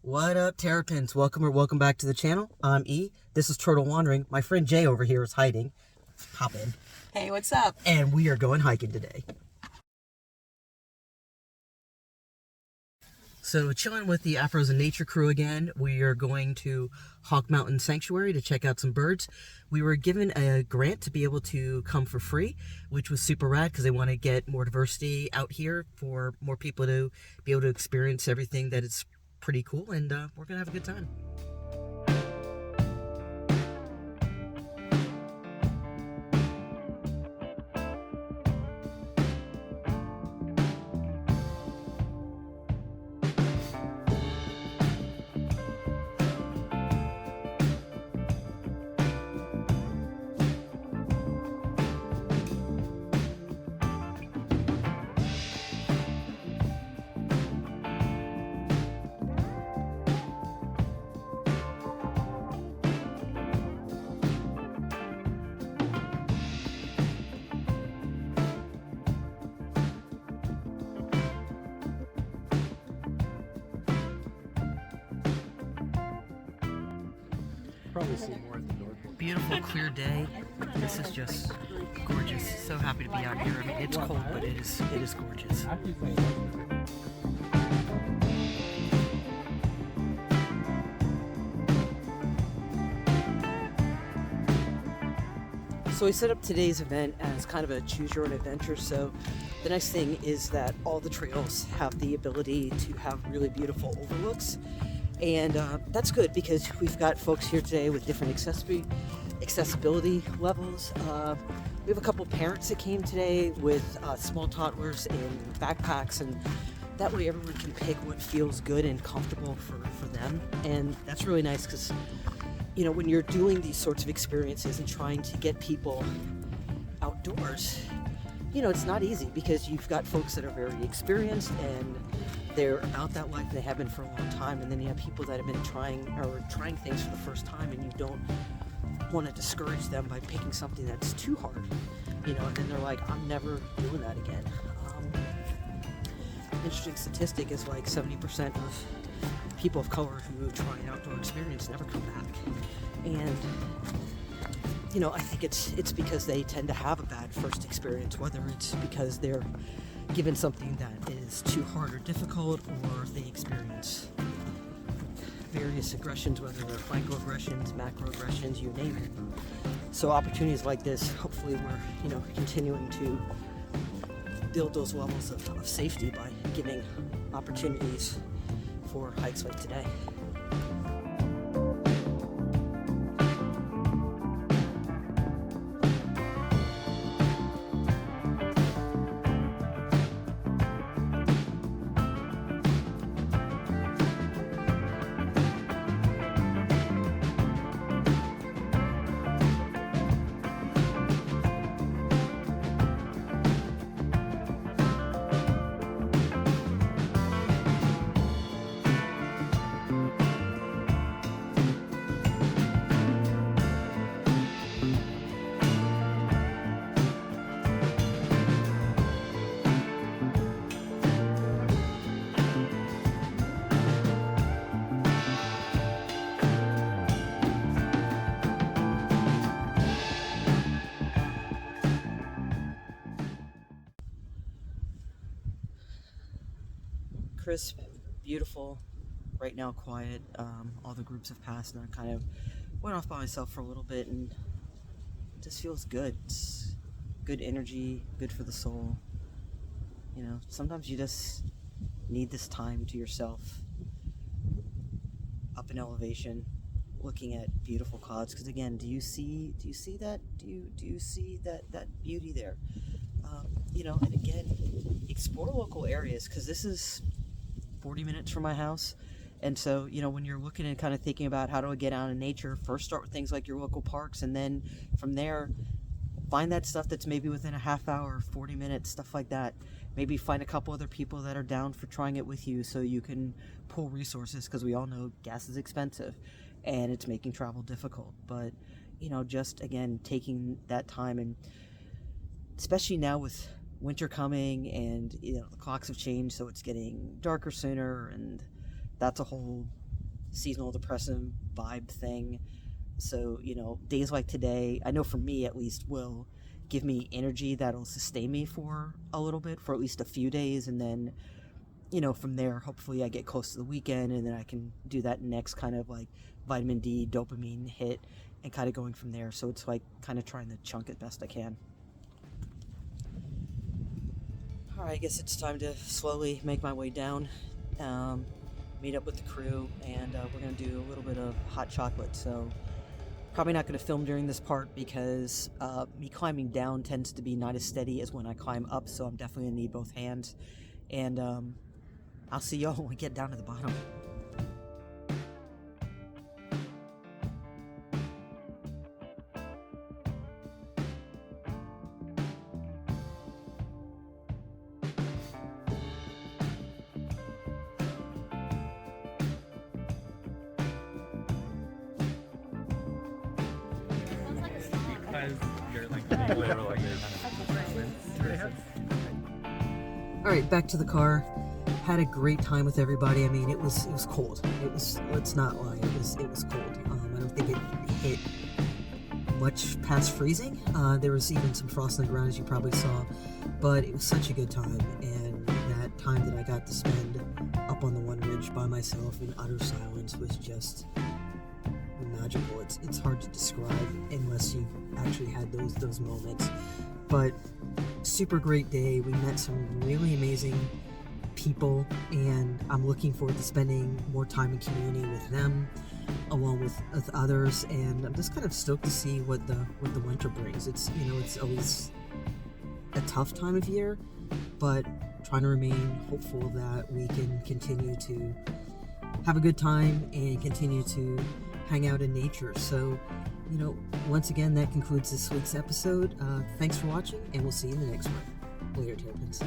What up, Terrapins? Welcome back to the channel. I'm E. This is Turtle Wandering. My friend Jay over here is hiding. Hop in. Hey, what's up? And we are going hiking today. So chilling with the Afros and Nature crew again. We are going to Hawk Mountain Sanctuary to check out some birds. We were given a grant to be able to come for free, which was super rad because they want to get more diversity out here for more people to be able to experience everything that is pretty cool, and we're gonna have a good time. Probably see more at the door. Beautiful clear day. This is just gorgeous. So happy to be out here. I mean, it's cold, but it is gorgeous. So we set up today's event as kind of a choose your own adventure. So the nice thing is that all the trails have the ability to have really beautiful overlooks. And that's good because we've got folks here today with different accessibility levels. We have a couple parents that came today with small toddlers in backpacks, and that way everyone can pick what feels good and comfortable for them. And that's really nice because, you know, when you're doing these sorts of experiences and trying to get people outdoors, you know, it's not easy because you've got folks that are very experienced and they're about that life, they have been for a long time, and then you have people that have been trying things for the first time, and you don't want to discourage them by picking something that's too hard, you know, and then they're like, I'm never doing that again. Interesting statistic is like 70% of people of color who try an outdoor experience never come back. And you know, I think it's because they tend to have a bad first experience, whether it's because they're given something that is too hard or difficult, or they experience various aggressions, whether they're microaggressions, macroaggressions, you name it. So opportunities like this, hopefully we're, you know, continuing to build those levels of safety by giving opportunities for hikes like today. Crisp, beautiful, right now quiet. All the groups have passed and I kind of went off by myself for a little bit, and it just feels good. It's good energy, good for the soul. You know, sometimes you just need this time to yourself, up in elevation, looking at beautiful clouds. Because again, do you see that? Do you see that beauty there? You know, and again, explore local areas, because this is 40 minutes from my house. And so, you know, when you're looking and kind of thinking about how do I get out in nature, first start with things like your local parks, and then from there find that stuff that's maybe within a half hour, 40 minutes, stuff like that. Maybe find a couple other people that are down for trying it with you so you can pull resources, because we all know gas is expensive and it's making travel difficult. But, you know, just again, taking that time, and especially now with winter coming, and you know the clocks have changed, so it's getting darker sooner, and that's a whole seasonal depressive vibe thing. So, days like today, I know for me at least, will give me energy that'll sustain me for a little bit, for at least a few days. And then, from there, hopefully I get close to the weekend and then I can do that next kind of like vitamin D, dopamine hit and kind of going from there. So it's like kind of trying to chunk it best I can. All right, I guess it's time to slowly make my way down, meet up with the crew, and we're going to do a little bit of hot chocolate. So probably not going to film during this part because me climbing down tends to be not as steady as when I climb up, so I'm definitely going to need both hands. And I'll see y'all when we get down to the bottom. Because you're like literal, like All right, back to the car. Had a great time with everybody. I mean, it was cold. Let's not lie, it was cold. I don't think it hit much past freezing. There was even some frost on the ground, as you probably saw, but it was such a good time. And that time that I got to spend up on the one ridge by myself in utter silence was just magical. It's hard to describe unless you've actually had those moments. But super great day. We met some really amazing people, and I'm looking forward to spending more time in community with them, along with others. And I'm just kind of stoked to see what the winter brings. It's it's always a tough time of year, but trying to remain hopeful that we can continue to have a good time and continue to hang out in nature. So, once again, that concludes this week's episode. Thanks for watching, and we'll see you in the next one. Later, Terrapins.